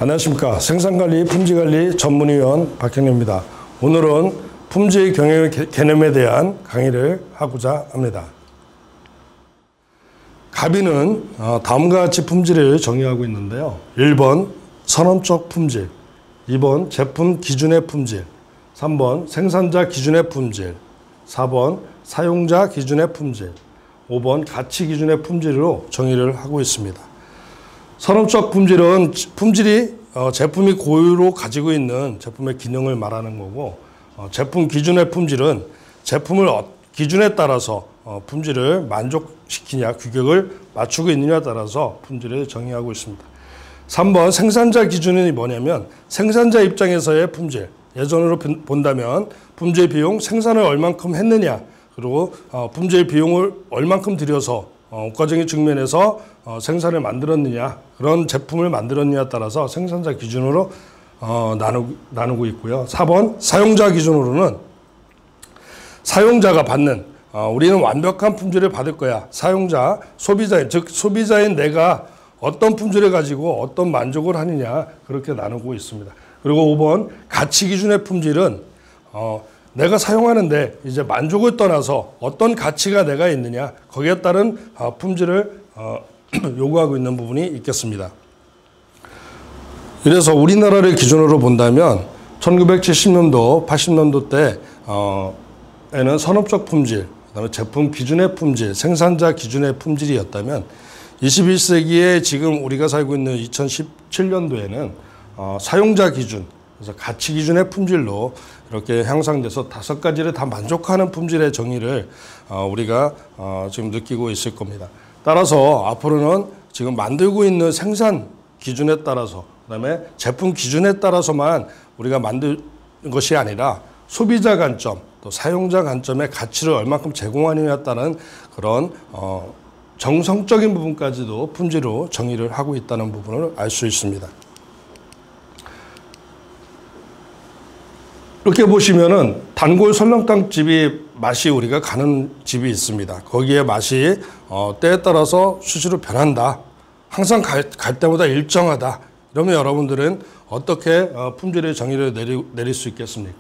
안녕하십니까. 생산관리, 품질관리 전문위원 박형렬입니다. 오늘은 품질 경영 개념에 대한 강의를 하고자 합니다. 가비는 다음과 같이 품질을 정의하고 있는데요. 1번 선언적 품질, 2번 제품 기준의 품질, 3번 생산자 기준의 품질, 4번 사용자 기준의 품질, 5번 가치 기준의 품질로 정의를 하고 있습니다. 선언적 품질은 품질이 제품이 고유로 가지고 있는 제품의 기능을 말하는 거고, 제품 기준의 품질은 제품을 기준에 따라서 품질을 만족시키냐, 규격을 맞추고 있느냐에 따라서 품질을 정의하고 있습니다. 3번 생산자 기준이 뭐냐면 생산자 입장에서의 품질, 예전으로 본다면 품질 비용, 생산을 얼만큼 했느냐, 그리고 품질 비용을 얼만큼 들여서 과정의 측면에서 생산을 만들었느냐, 그런 제품을 만들었느냐에 따라서 생산자 기준으로 나누고 있고요. 4번 사용자 기준으로는 사용자가 받는, 우리는 완벽한 품질을 받을 거야. 사용자, 소비자인, 즉 소비자인 내가 어떤 품질을 가지고 어떤 만족을 하느냐, 그렇게 나누고 있습니다. 그리고 5번 가치 기준의 품질은 내가 사용하는데 이제 만족을 떠나서 어떤 가치가 내가 있느냐, 거기에 따른 품질을 요구하고 있는 부분이 있겠습니다. 그래서 우리나라를 기준으로 본다면 1970년도, 80년도 때에는 선업적 품질, 그다음에 제품 기준의 품질, 생산자 기준의 품질이었다면 21세기에 지금 우리가 살고 있는 2017년도에는 사용자 기준, 그래서 가치 기준의 품질로 이렇게 향상돼서 5가지를 다 만족하는 품질의 정의를 우리가 지금 느끼고 있을 겁니다. 따라서 앞으로는 지금 만들고 있는 생산 기준에 따라서, 그다음에 제품 기준에 따라서만 우리가 만든 것이 아니라 소비자 관점, 또 사용자 관점의 가치를 얼마큼 제공하느냐에 따른 그런 정성적인 부분까지도 품질로 정의를 하고 있다는 부분을 알 수 있습니다. 이렇게 보시면은 단골 설렁탕 집이 맛이 우리가 가는 집이 있습니다. 거기에 맛이 때에 따라서 수시로 변한다. 항상 갈 때마다 일정하다. 이러면 여러분들은 어떻게 품질의 정의를 내릴 수 있겠습니까?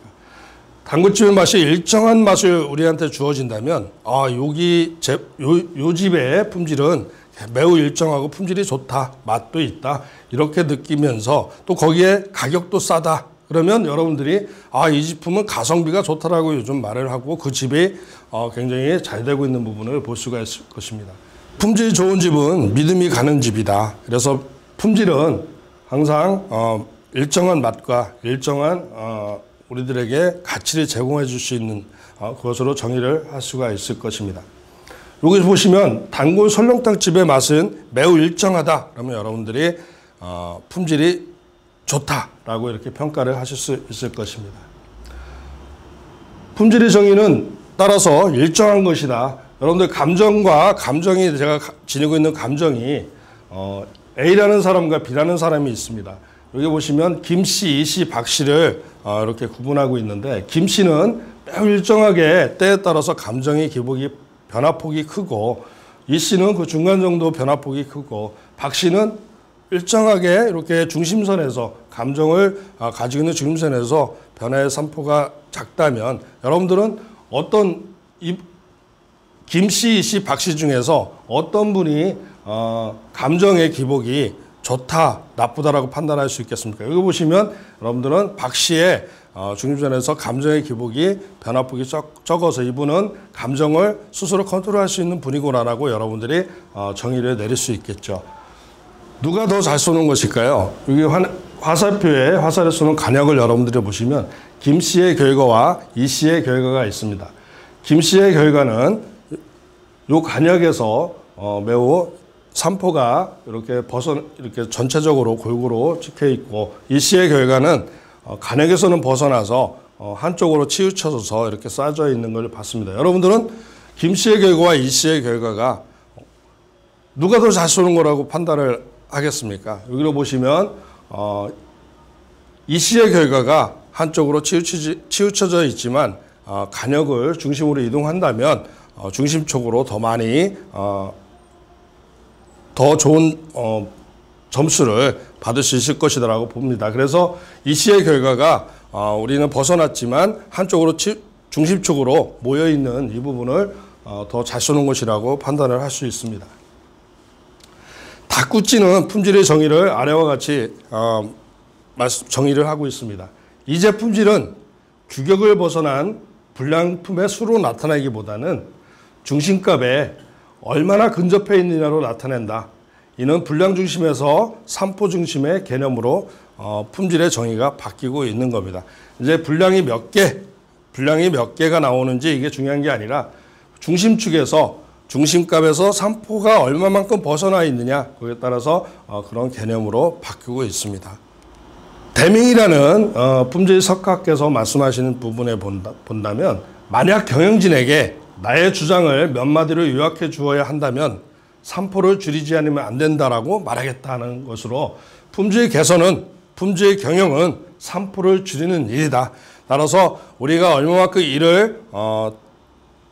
단골집의 맛이 일정한 맛을 우리한테 주어진다면 요 집의 품질은 매우 일정하고 품질이 좋다. 맛도 있다. 이렇게 느끼면서 또 거기에 가격도 싸다. 그러면 여러분들이 이 제품은 가성비가 좋다라고 요즘 말을 하고 그 집이 굉장히 잘 되고 있는 부분을 볼 수가 있을 것입니다. 품질이 좋은 집은 믿음이 가는 집이다. 그래서 품질은 항상 일정한 맛과 일정한 우리들에게 가치를 제공해 줄 수 있는 그것으로 정의를 할 수가 있을 것입니다. 여기 보시면 단골 설렁탕 집의 맛은 매우 일정하다. 그러면 여러분들이 품질이 좋다라고 이렇게 평가를 하실 수 있을 것입니다. 품질의 정의는 따라서 일정한 것이다. 여러분들 감정이 제가 지니고 있는 감정이 A라는 사람과 B라는 사람이 있습니다. 여기 보시면 김씨, 이씨, 박씨를 이렇게 구분하고 있는데, 김씨는 매우 일정하게 때에 따라서 감정의 기복이 변화폭이 크고, 이씨는 그 중간 정도 변화폭이 크고, 박씨는 일정하게 이렇게 중심선에서 감정을 가지고 있는 중심선에서 변화의 산포가 작다면 여러분들은 어떤 김씨, 이씨, 박씨 중에서 어떤 분이 감정의 기복이 좋다, 나쁘다라고 판단할 수 있겠습니까? 여기 보시면 여러분들은 박씨의 중심선에서 감정의 기복이 변화폭이 적어서 이분은 감정을 스스로 컨트롤할 수 있는 분이구나라고 여러분들이 정의를 내릴 수 있겠죠. 누가 더 잘 쏘는 것일까요? 여기 화살표에 화살에 쏘는 간역을 여러분들이 보시면 김씨의 결과와 이씨의 결과가 있습니다. 김씨의 결과는 이 간역에서 매우 산포가 이렇게 전체적으로 골고루 찍혀 있고, 이씨의 결과는 간역에서는 벗어나서 한쪽으로 치우쳐져서 이렇게 쌓여져 있는 걸 봤습니다. 여러분들은 김씨의 결과와 이씨의 결과가 누가 더 잘 쏘는 거라고 판단을 하겠습니까? 여기로 보시면 이씨의 결과가 한쪽으로 치우쳐져 있지만 간역을 중심으로 이동한다면 중심 쪽으로 더 많이 더 좋은 점수를 받을 수 있을 것이라고 봅니다. 그래서 이 시의 결과가 우리는 벗어났지만 한쪽으로 중심축으로 모여있는 이 부분을 더 잘 쏘는 것이라고 판단을 할 수 있습니다. 닭구찌는 품질의 정의를 아래와 같이 정의를 하고 있습니다. 이제 품질은 규격을 벗어난 불량품의 수로 나타나기보다는 중심값에 얼마나 근접해 있느냐로 나타낸다. 이는 불량 중심에서 산포 중심의 개념으로 품질의 정의가 바뀌고 있는 겁니다. 이제 불량이 몇 개가 나오는지 이게 중요한 게 아니라 중심축에서 중심값에서 산포가 얼마만큼 벗어나 있느냐 거기에 따라서 그런 개념으로 바뀌고 있습니다. 데밍이라는 품질 석학께서 말씀하시는 부분에 본다면 만약 경영진에게 나의 주장을 몇 마디로 요약해 주어야 한다면 산포를 줄이지 않으면 안 된다라고 말하겠다는 것으로 품질 개선은 품질 경영은 산포를 줄이는 일이다. 따라서 우리가 얼마만큼 일을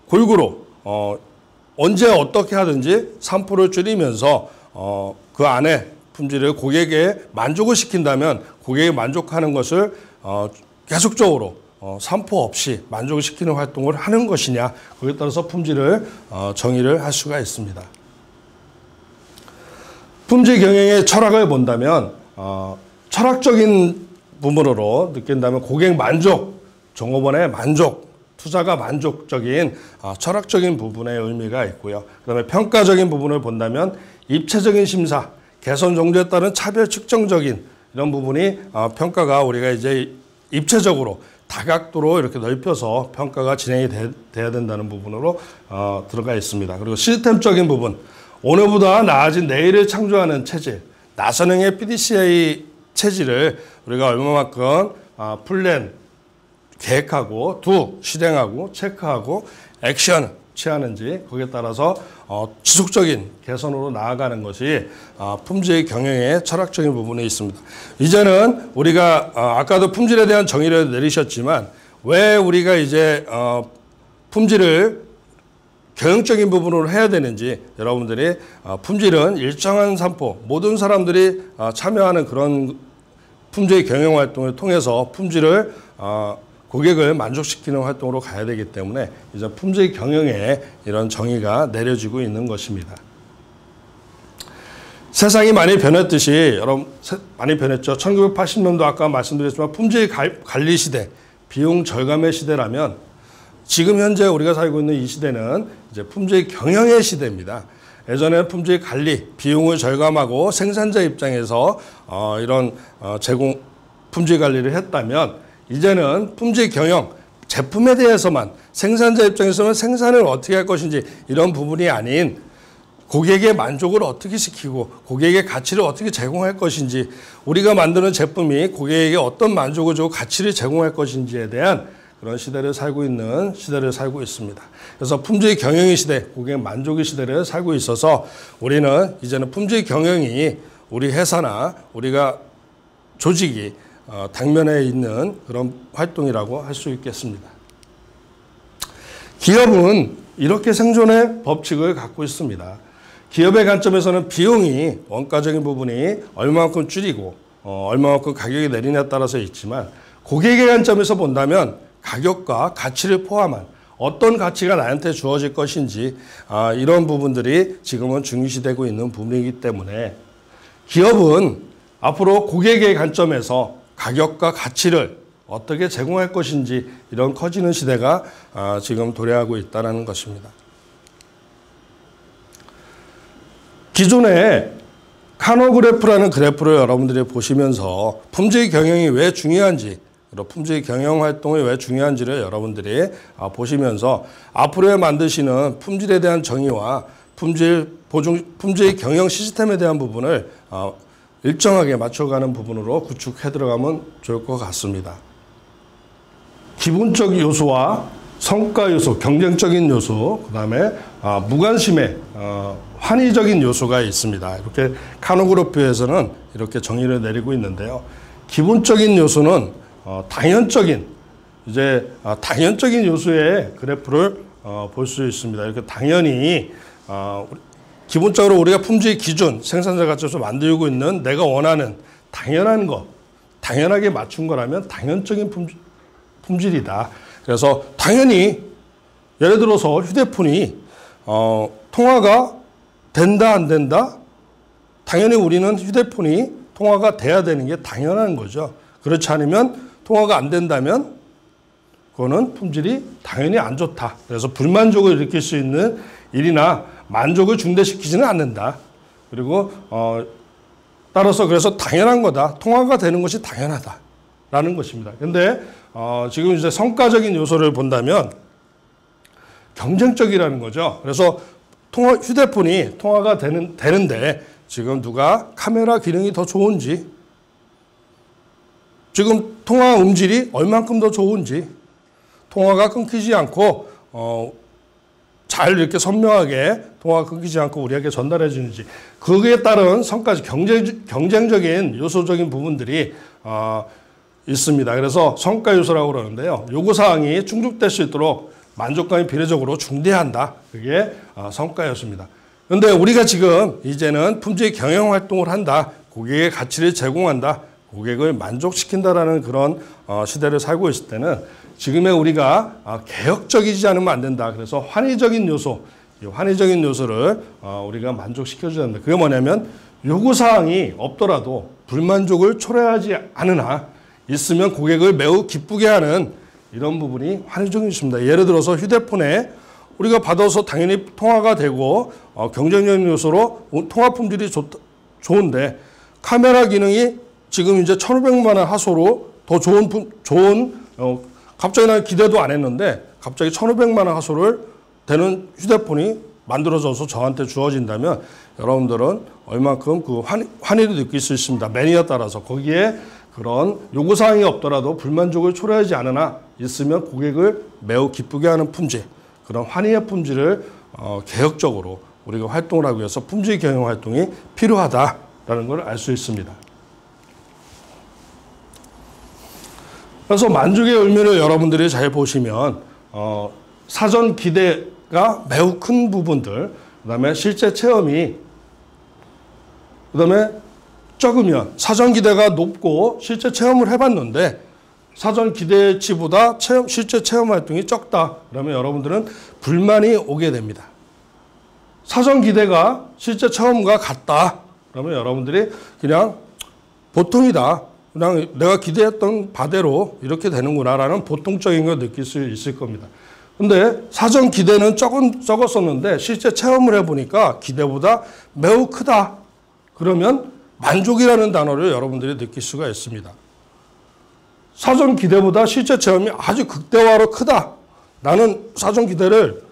골고루 언제 어떻게 하든지 산포를 줄이면서 그 안에 품질을 고객에 만족을 시킨다면 고객이 만족하는 것을 계속적으로 산포 없이 만족을 시키는 활동을 하는 것이냐 거기에 따라서 품질을 정의를 할 수가 있습니다. 품질 경영의 철학을 본다면 철학적인 부분으로 느낀다면 고객 만족, 종업원의 만족, 투자가 만족적인 철학적인 부분의 의미가 있고요. 그 다음에 평가적인 부분을 본다면 입체적인 심사, 개선 정도에 따른 차별 측정적인 이런 부분이 평가가 우리가 이제 입체적으로 다각도로 이렇게 넓혀서 평가가 진행이 돼야 된다는 부분으로 들어가 있습니다. 그리고 시스템적인 부분, 오늘보다 나아진 내일을 창조하는 체질, 나선형의 PDCA 체질을 우리가 얼마만큼 플랜, 계획하고 실행하고 체크하고 액션 취하는지 거기에 따라서 지속적인 개선으로 나아가는 것이 품질 경영의 철학적인 부분이 있습니다. 이제는 우리가 아까도 품질에 대한 정의를 내리셨지만 왜 우리가 이제 품질을 경영적인 부분으로 해야 되는지 여러분들이 품질은 일정한 산포 모든 사람들이 참여하는 그런 품질 경영 활동을 통해서 품질을 고객을 만족시키는 활동으로 가야 되기 때문에 이제 품질 경영에 이런 정의가 내려지고 있는 것입니다. 세상이 많이 변했듯이 여러분 많이 변했죠. 1980년도 아까 말씀드렸지만 품질 관리 시대, 비용 절감의 시대라면 지금 현재 우리가 살고 있는 이 시대는 이제 품질 경영의 시대입니다. 예전에 품질 관리, 비용을 절감하고 생산자 입장에서 이런 품질 관리를 했다면 이제는 품질 경영, 제품에 대해서만 생산자 입장에서는 생산을 어떻게 할 것인지 이런 부분이 아닌 고객의 만족을 어떻게 시키고 고객의 가치를 어떻게 제공할 것인지 우리가 만드는 제품이 고객에게 어떤 만족을 주고 가치를 제공할 것인지에 대한 그런 시대를 살고 있습니다. 그래서 품질 경영의 시대, 고객 만족의 시대를 살고 있어서 우리는 이제는 품질 경영이 우리 회사나 우리가 조직이 당면에 있는 그런 활동이라고 할 수 있겠습니다. 기업은 이렇게 생존의 법칙을 갖고 있습니다. 기업의 관점에서는 비용이 원가적인 부분이 얼마만큼 줄이고 얼마만큼 가격이 내리냐에 따라서 있지만 고객의 관점에서 본다면 가격과 가치를 포함한 어떤 가치가 나한테 주어질 것인지 이런 부분들이 지금은 중요시되고 있는 부분이기 때문에 기업은 앞으로 고객의 관점에서 가격과 가치를 어떻게 제공할 것인지 이런 커지는 시대가 지금 도래하고 있다는 것입니다. 기존에 카노그래프라는 그래프를 여러분들이 보시면서 품질 경영이 왜 중요한지 품질 경영 활동이 왜 중요한지를 여러분들이 보시면서 앞으로 만드시는 품질에 대한 정의와 품질 경영 시스템에 대한 부분을 일정하게 맞춰가는 부분으로 구축해 들어가면 좋을 것 같습니다. 기본적 요소와 성과 요소, 경쟁적인 요소, 그 다음에 무관심의 환희적인 요소가 있습니다. 이렇게 카노그래프에서는 이렇게 정의를 내리고 있는데요. 기본적인 요소는 당연적인 요소의 그래프를 볼 수 있습니다. 이렇게 당연히 기본적으로 우리가 품질 기준, 생산자 가치에서 만들고 있는 내가 원하는 당연한 것, 당연하게 맞춘 거라면 당연적인 품질이다. 그래서 당연히 예를 들어서 휴대폰이 통화가 된다 안 된다? 당연히 우리는 휴대폰이 통화가 돼야 되는 게 당연한 거죠. 그렇지 않으면 통화가 안 된다면 그거는 품질이 당연히 안 좋다. 그래서 불만족을 일으킬 수 있는 일이나 만족을 중대시키지는 않는다. 그리고 따라서 그래서 당연한 거다. 통화가 되는 것이 당연하다라는 것입니다. 근데 지금 이제 성과적인 요소를 본다면 경쟁적이라는 거죠. 그래서 휴대폰이 통화가 되는데 지금 누가 카메라 기능이 더 좋은지, 지금 통화 음질이 얼만큼 더 좋은지, 통화가 끊기지 않고 잘 이렇게 선명하게 통화가 끊기지 않고 우리에게 전달해 주는지, 거기에 따른 성까지 경쟁적인 요소적인 부분들이 있습니다. 그래서 성과 요소라고 그러는데요. 요구사항이 충족될 수 있도록 만족감이 비례적으로 중대한다. 그게 성과 요소입니다. 그런데 우리가 지금 이제는 품질 경영 활동을 한다. 고객의 가치를 제공한다. 고객을 만족시킨다라는 그런 시대를 살고 있을 때는 지금의 우리가 개혁적이지 않으면 안 된다. 그래서 환희적인 요소, 이 환희적인 요소를 우리가 만족시켜줘야 한다. 그게 뭐냐면 요구사항이 없더라도 불만족을 초래하지 않으나 있으면 고객을 매우 기쁘게 하는 이런 부분이 환희적인 요소입니다. 예를 들어서 휴대폰에 우리가 받아서 당연히 통화가 되고 경쟁적인 요소로 통화 품질이 좋은데 카메라 기능이 지금 이제 1,500만 원 하소로 더 좋은 갑자기 난 기대도 안 했는데 갑자기 1,500만 원 하소를 되는 휴대폰이 만들어져서 저한테 주어진다면 여러분들은 얼만큼 그 환희를 느낄 수 있습니다. 매니아에 따라서 거기에 그런 요구사항이 없더라도 불만족을 초래하지 않으나 있으면 고객을 매우 기쁘게 하는 품질, 그런 환희의 품질을 개혁적으로 우리가 활동을 하기 위해서 품질 경영 활동이 필요하다라는 걸 알 수 있습니다. 그래서 만족의 의미를 여러분들이 잘 보시면 사전 기대가 매우 큰 부분들, 그다음에 실제 체험이 그다음에 적으면 사전 기대가 높고 실제 체험을 해봤는데 사전 기대치보다 실제 체험 활동이 적다. 그러면 여러분들은 불만이 오게 됩니다. 사전 기대가 실제 체험과 같다. 그러면 여러분들이 그냥 보통이다. 그냥 내가 기대했던 바대로 이렇게 되는구나라는 보통적인 걸 느낄 수 있을 겁니다. 근데 사전 기대는 적었었는데 실제 체험을 해보니까 기대보다 매우 크다. 그러면 만족이라는 단어를 여러분들이 느낄 수가 있습니다. 사전 기대보다 실제 체험이 아주 극대화로 크다. 나는 사전 기대를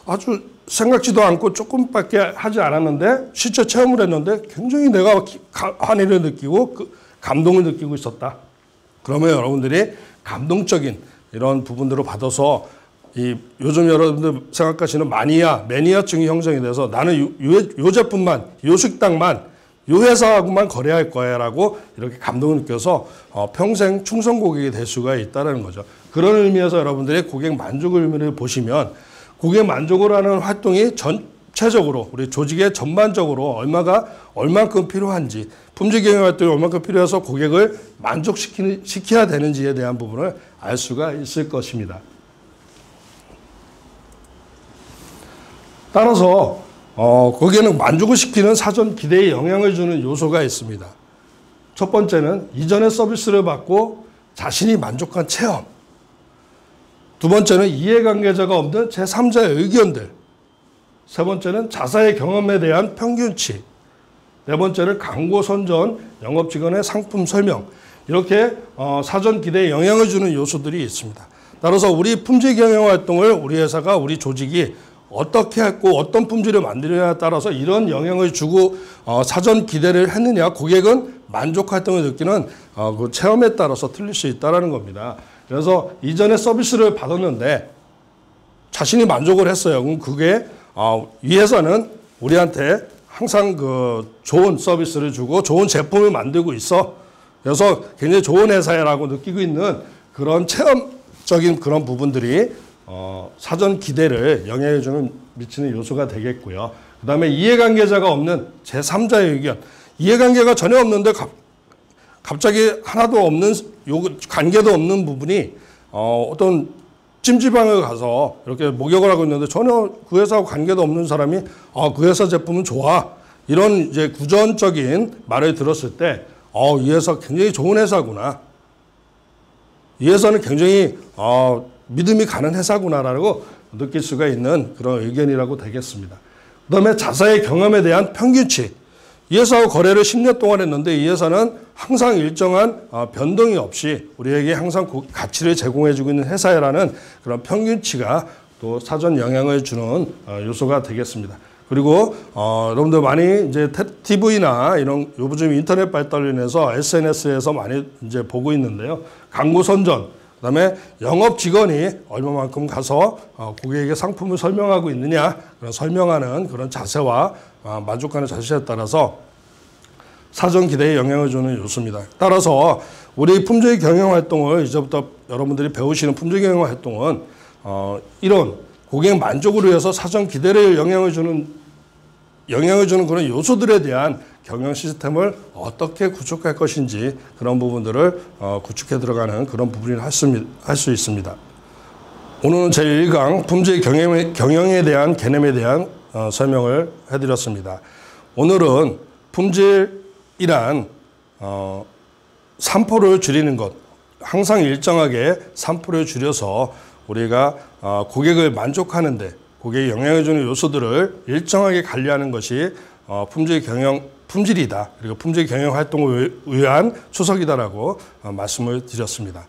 아주 생각지도 않고 조금밖에 하지 않았는데 실제 체험을 했는데 굉장히 내가 환희를 느끼고 감동을 느끼고 있었다. 그러면 여러분들이 감동적인 이런 부분들을 받아서 요즘 여러분들 생각하시는 매니아증이 형성이 돼서 나는 요 제품만, 요 식당만, 요 회사하고만 거래할 거야 라고 이렇게 감동을 느껴서 평생 충성 고객이 될 수가 있다는 거죠. 그런 의미에서 여러분들이 고객 만족의 의미를 보시면 고객 만족을 하는 활동이 전체적으로 우리 조직의 전반적으로 얼만큼 필요한지, 품질 경영 활동이 얼만큼 필요해서 고객을 만족시켜야 되는지에 대한 부분을 알 수가 있을 것입니다. 따라서 거기에는 만족을 시키는 사전 기대에 영향을 주는 요소가 있습니다. 첫 번째는 이전의 서비스를 받고 자신이 만족한 체험. 두 번째는 이해관계자가 없는 제3자의 의견들. 세 번째는 자사의 경험에 대한 평균치. 네 번째는 광고 선전, 영업직원의 상품 설명. 이렇게 사전 기대에 영향을 주는 요소들이 있습니다. 따라서 우리 품질 경영 활동을 우리 회사가, 우리 조직이 어떻게 했고 어떤 품질을 만들느냐에 따라서 이런 영향을 주고 사전 기대를 했느냐, 고객은 만족 활동을 느끼는 그 체험에 따라서 틀릴 수 있다는 겁니다. 그래서 이전에 서비스를 받았는데 자신이 만족을 했어요. 그럼 그게 이 회사는 우리한테 항상 그 좋은 서비스를 주고 좋은 제품을 만들고 있어. 그래서 굉장히 좋은 회사라고 느끼고 있는 그런 체험적인 그런 부분들이 사전 기대를 영향을 미치는 요소가 되겠고요. 그 다음에 이해관계자가 없는 제3자의 의견. 이해관계가 전혀 없는데 갑자기 하나도 없는, 관계도 없는 부분이 어떤 찜질방을 가서 이렇게 목욕을 하고 있는데 전혀 그 회사하고 관계도 없는 사람이 그 회사 제품은 좋아. 이런 이제 구전적인 말을 들었을 때 이 회사 굉장히 좋은 회사구나. 이 회사는 굉장히 믿음이 가는 회사구나라고 느낄 수가 있는 그런 의견이라고 되겠습니다. 그 다음에 자사의 경험에 대한 평균치. 이 회사하고 거래를 10년 동안 했는데 이 회사는 항상 일정한 변동이 없이 우리에게 항상 가치를 제공해주고 있는 회사라는 그런 평균치가 또 사전 영향을 주는 요소가 되겠습니다. 그리고 여러분들 많이 이제 TV나 이런 요즘 인터넷 발달로 인해서 SNS에서 많이 이제 보고 있는데요. 광고 선전, 그다음에 영업 직원이 얼마만큼 가서 고객에게 상품을 설명하고 있느냐, 그런 설명하는 그런 자세와 만족하는 자세에 따라서 사전 기대에 영향을 주는 요소입니다. 따라서 우리 품질 경영 활동을 이제부터 여러분들이 배우시는 품질 경영 활동은 이런 고객 만족을 위해서 사전 기대를 영향을 주는 그런 요소들에 대한 경영 시스템을 어떻게 구축할 것인지 그런 부분들을 구축해 들어가는 그런 부분을 할 수 있습니다. 오늘은 제1강 품질 경영에 대한 개념에 대한 설명을 해드렸습니다. 오늘은 품질이란 3%를 줄이는 것, 항상 일정하게 3%를 줄여서 우리가 고객을 만족하는데 고객에 영향을 주는 요소들을 일정하게 관리하는 것이 품질이다. 그리고 품질 경영 활동을 위한 초석이다라고 말씀을 드렸습니다.